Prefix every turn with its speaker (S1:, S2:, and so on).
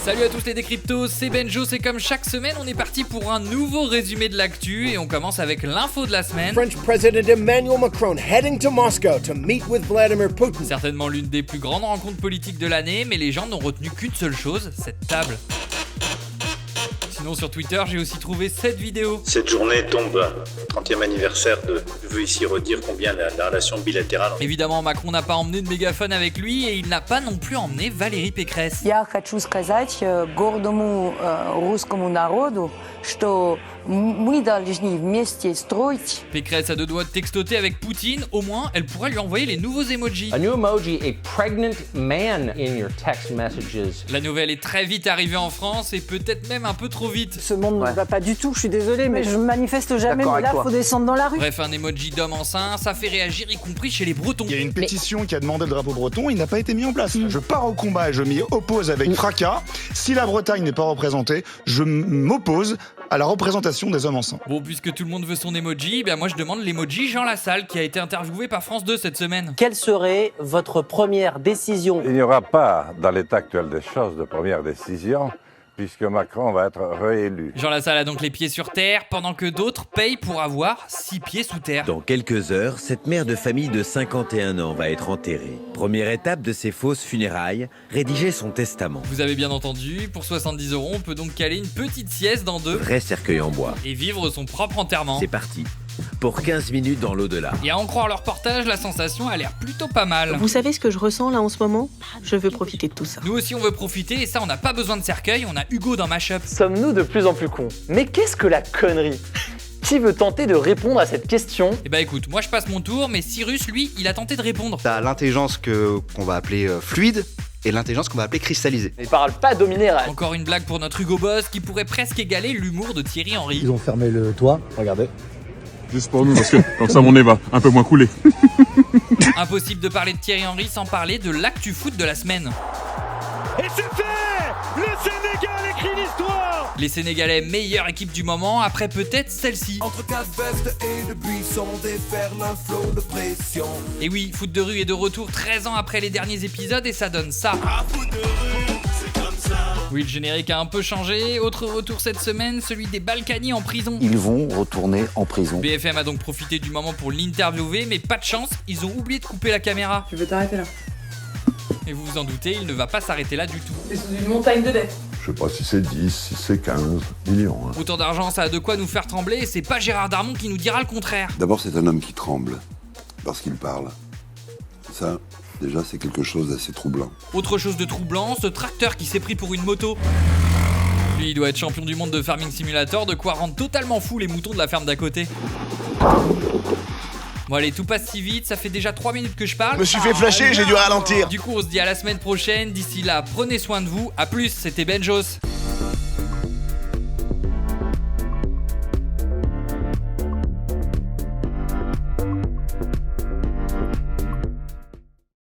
S1: Salut à tous les décryptos, c'est Benjo, c'est comme chaque semaine, on est parti pour un nouveau résumé de l'actu et on commence avec l'info de la semaine.
S2: French President Emmanuel Macron heading to Moscow to meet with Vladimir Putin.
S1: Certainement l'une des plus grandes rencontres politiques de l'année, mais les gens n'ont retenu qu'une seule chose, cette table. Sinon sur Twitter, j'ai aussi trouvé cette vidéo.
S3: Cette journée tombe au 30e anniversaire de... Je veux ici redire combien la relation bilatérale...
S1: Évidemment, Macron n'a pas emmené de mégaphone avec lui et il n'a pas non plus emmené Valérie Pécresse.
S4: Я хочу сказать гордому русскому народу, что мы должны вместе строить.
S1: Pécresse a deux doigts de textoter avec Poutine, au moins elle pourrait lui envoyer les nouveaux emojis.
S5: A new emoji, a pregnant man in your text messages.
S1: La nouvelle est très vite arrivée en France et peut-être même un peu trop vite.
S6: Ce monde ne va pas du tout, je suis désolée, mais je manifeste jamais, mais là, faut descendre dans la rue.
S1: Bref, un emoji d'homme enceint, ça fait réagir, y compris chez les Bretons.
S7: Il y a une pétition qui a demandé le drapeau breton, il n'a pas été mis en place. Je pars au combat et je m'y oppose avec fracas. Si la Bretagne n'est pas représentée, je m'oppose à la représentation des hommes enceints.
S1: Bon, puisque tout le monde veut son emoji, ben moi je demande l'emoji Jean Lassalle qui a été interviewé par France 2 cette semaine.
S8: Quelle serait votre première décision ?
S9: Il n'y aura pas, dans l'état actuel des choses, de première décision, puisque Macron va être réélu.
S1: Jean Lassalle a donc les pieds sur terre, pendant que d'autres payent pour avoir 6 pieds sous terre.
S10: Dans quelques heures, cette mère de famille de 51 ans va être enterrée. Première étape de ses fausses funérailles, rédiger son testament.
S1: Vous avez bien entendu, pour 70 €, on peut donc caler une petite sieste dans deux
S10: Vrai cercueil en bois.
S1: et vivre son propre enterrement.
S10: C'est parti. Pour 15 minutes dans l'au-delà.
S1: Et à en croire leur reportage, la sensation a l'air plutôt pas mal.
S11: Vous savez ce que je ressens là en ce moment ? Je veux profiter de tout ça.
S1: Nous aussi on veut profiter et ça on n'a pas besoin de cercueil, on a Hugo dans Mashup.
S8: Sommes-nous de plus en plus cons ? Mais qu'est-ce que la connerie ? Qui veut tenter de répondre à cette question ?
S1: Eh bah écoute, moi je passe mon tour, mais Cyrus lui, il a tenté de répondre.
S12: T'as l'intelligence qu'on va appeler fluide et l'intelligence qu'on va appeler cristallisée.
S8: Ne parle pas d'eau minérale.
S1: Encore une blague pour notre Hugo Boss qui pourrait presque égaler l'humour de Thierry Henry.
S13: Ils ont fermé le toit, regardez.
S14: Juste pour nous, parce que comme ça mon nez va un peu moins couler.
S1: Impossible de parler de Thierry Henry sans parler de l'actu foot de la semaine.
S15: Et c'est fait ! Le Sénégal écrit l'histoire!
S1: Les Sénégalais, meilleure équipe du moment, après peut-être celle-ci.
S16: Entre quatre vestes et le buisson, déferle un flot de pression.
S1: Et oui, Foot de rue est de retour 13 ans après les derniers épisodes et ça donne ça.
S15: Ah, foot de rue, c'est comme ça.
S1: Oui, le générique a un peu changé. Autre retour cette semaine, celui des Balkany en prison.
S13: Ils vont retourner en prison.
S1: BFM a donc profité du moment pour l'interviewer, mais pas de chance, ils ont oublié de couper la caméra.
S6: Je vais t'arrêter là.
S1: Et vous vous en doutez, il ne va pas s'arrêter là du tout.
S6: C'est sous une montagne de dettes.
S9: Je sais pas si c'est 10, si c'est 15 millions.
S1: Autant d'argent, ça a de quoi nous faire trembler, et c'est pas Gérard Darmon qui nous dira le contraire.
S9: D'abord, c'est un homme qui tremble parce qu'il parle. Ça, déjà, c'est quelque chose d'assez troublant.
S1: Autre chose de troublant, ce tracteur qui s'est pris pour une moto. Lui, il doit être champion du monde de Farming Simulator, de quoi rendre totalement fou les moutons de la ferme d'à côté. Bon allez, tout passe si vite, ça fait déjà 3 minutes que je parle.
S7: Je me suis fait flasher, j'ai dû ralentir.
S1: Du coup, on se dit à la semaine prochaine. D'ici là, prenez soin de vous. A plus, c'était Benjos.